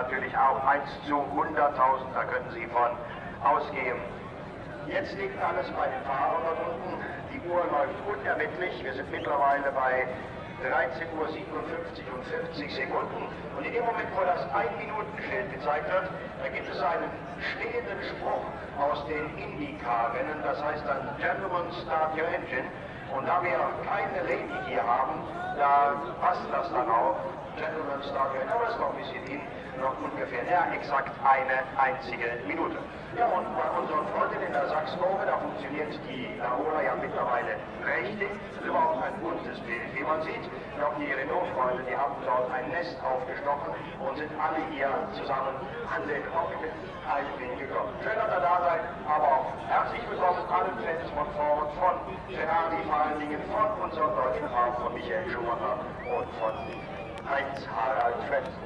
natürlich auch 1 zu 100.000, da können Sie von ausgehen. Jetzt liegt alles bei den Fahrern dort unten. Die Uhr läuft unerbittlich. Wir sind mittlerweile bei 13:57 Uhr und 50 Sekunden. Und in dem Moment, wo das 1-Minuten-Schild gezeigt wird, da gibt es einen stehenden Spruch aus den IndyCar-Rennen. Das heißt dann Gentlemen, start your engine. Und da wir keine Lady hier haben, da passt das dann auch. Gentlemen, start your engine. Aber es kommt ein bisschen hin. Noch ungefähr, ja, exakt eine einzige Minute. Ja, und bei unseren Freunden in der Sachskurve, da funktioniert die Laola ja mittlerweile richtig. Das ist überhaupt ein buntes Bild, wie man sieht. Auch die Renault-Freunde, die haben dort ein Nest aufgestochen und sind alle hier zusammen an den Cockpit gekommen. Schön, dass ihr da seid, aber auch herzlich willkommen allen Fans von Ford, von Ferrari, vor allen Dingen von unserem deutschen Fahrer, von Michael Schumacher und von Heinz-Harald Frentzen.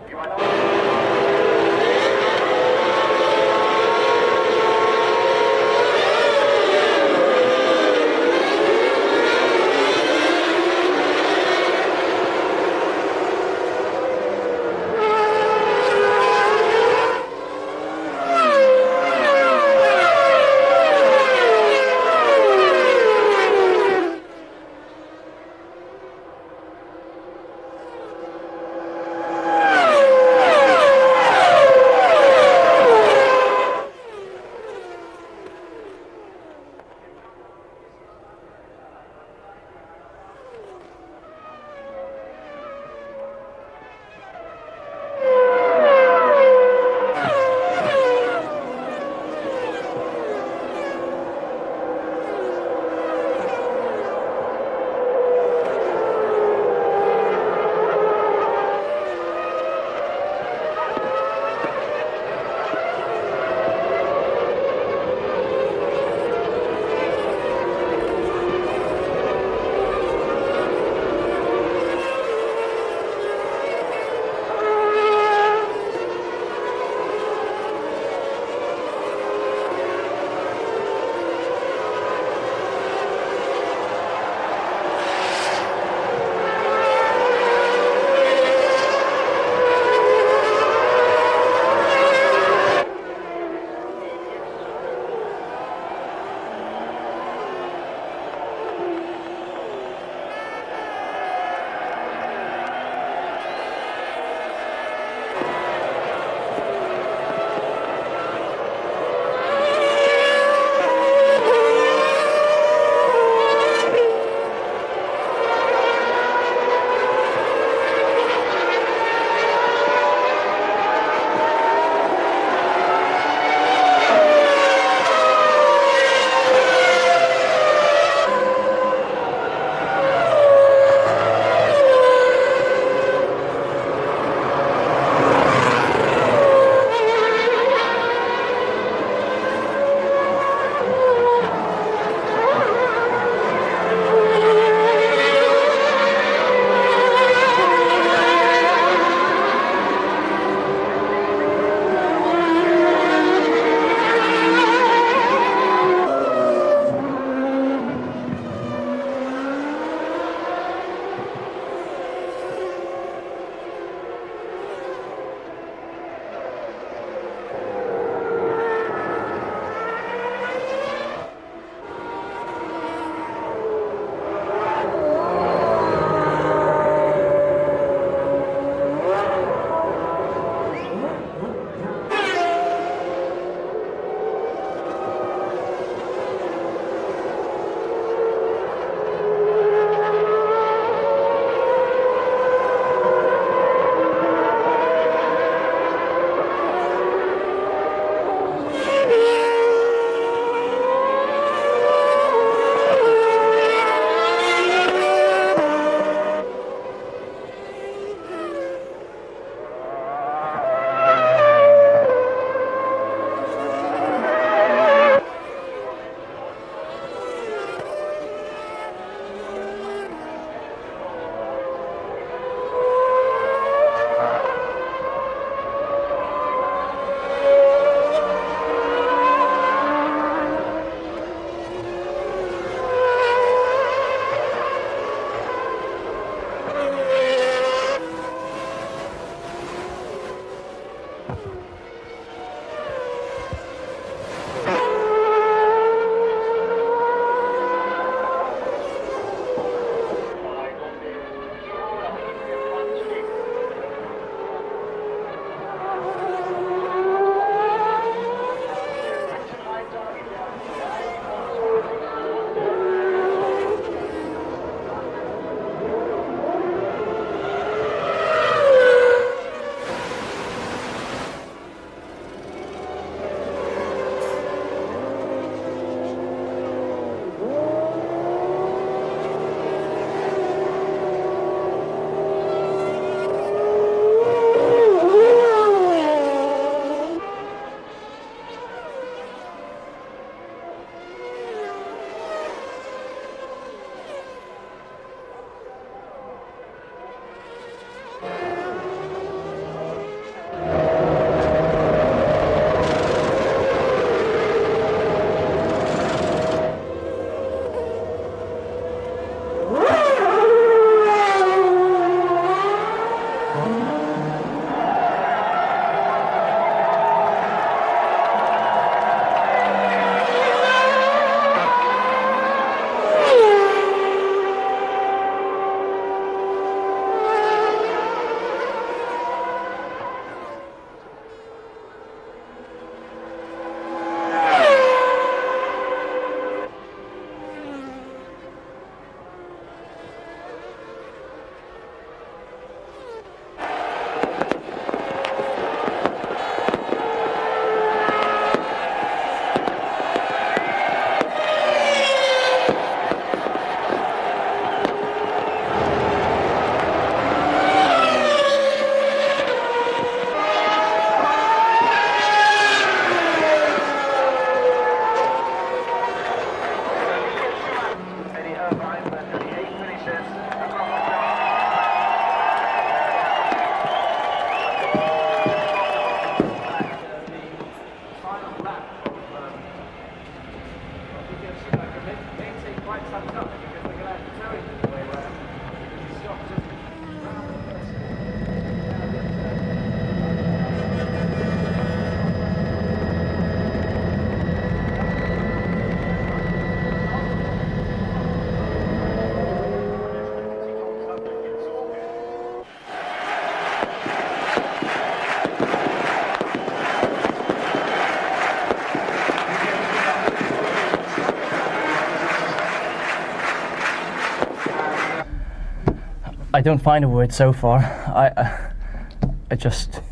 I don't find a word so far. I just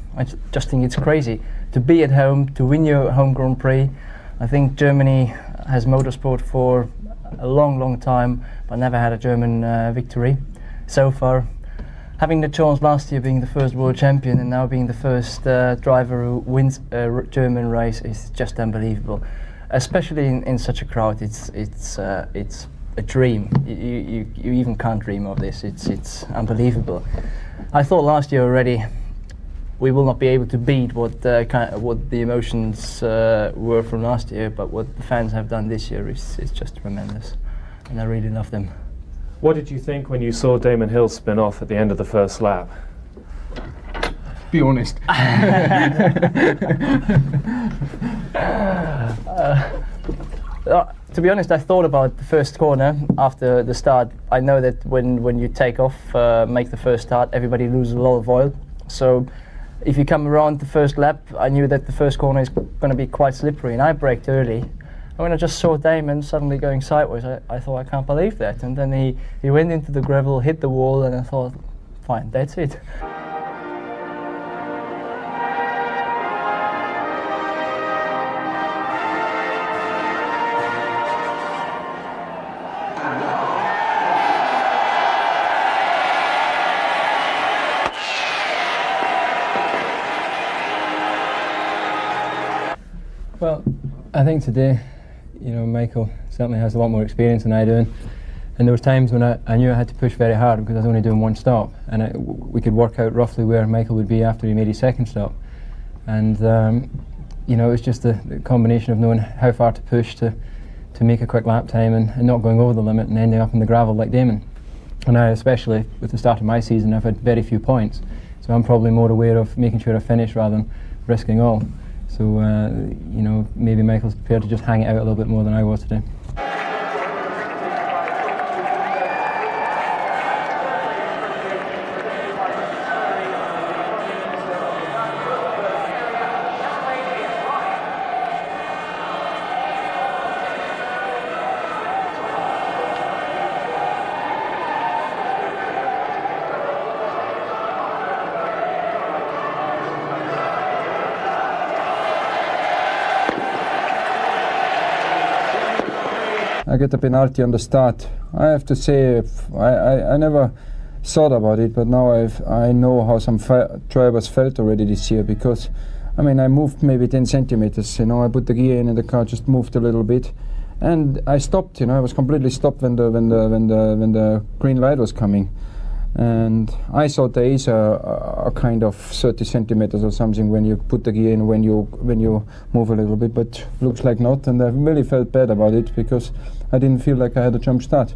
think it's crazy to be at home, to win your home Grand Prix. I think Germany has motorsport for a long time, but never had a German victory so far. Having the chance last year being the first world champion and now being the first driver who wins a German race is just unbelievable. Especially in such a crowd, it's a dream. You even can't dream of this. It's unbelievable. I thought last year already we will not be able to beat what the emotions were from last year, but what the fans have done this year is just tremendous, and I really love them. What did you think when you saw Damon Hill spin off at the end of the first lap? Be honest. To be honest, I thought about the first corner after the start. I know that when you take off, make the first start, everybody loses a lot of oil. So if you come around the first lap, I knew that the first corner is going to be quite slippery, and I braked early. And when I just saw Damon suddenly going sideways, I thought, I can't believe that. And then he went into the gravel, hit the wall, and I thought, fine, that's it. Well, I think today, you know, Michael certainly has a lot more experience than I do, and there was times when I knew I had to push very hard because I was only doing one stop, and we could work out roughly where Michael would be after he made his second stop, and you know, it was just the combination of knowing how far to push to make a quick lap time and not going over the limit and ending up in the gravel like Damon. And I, especially with the start of my season, I've had very few points, so I'm probably more aware of making sure I finish rather than risking all. So, you know, maybe Michael's prepared to just hang it out a little bit more than I was today. I get a penalty on the start. I have to say, I never thought about it, but now I know how some drivers felt already this year, because I mean, I moved maybe 10 centimeters, you know, I put the gear in and the car just moved a little bit, and I stopped, you know, I was completely stopped when the green light was coming. And I thought there is a kind of 30 centimeters or something when you put the gear in, when you move a little bit, but looks like not, and I really felt bad about it because I didn't feel like I had a jump start.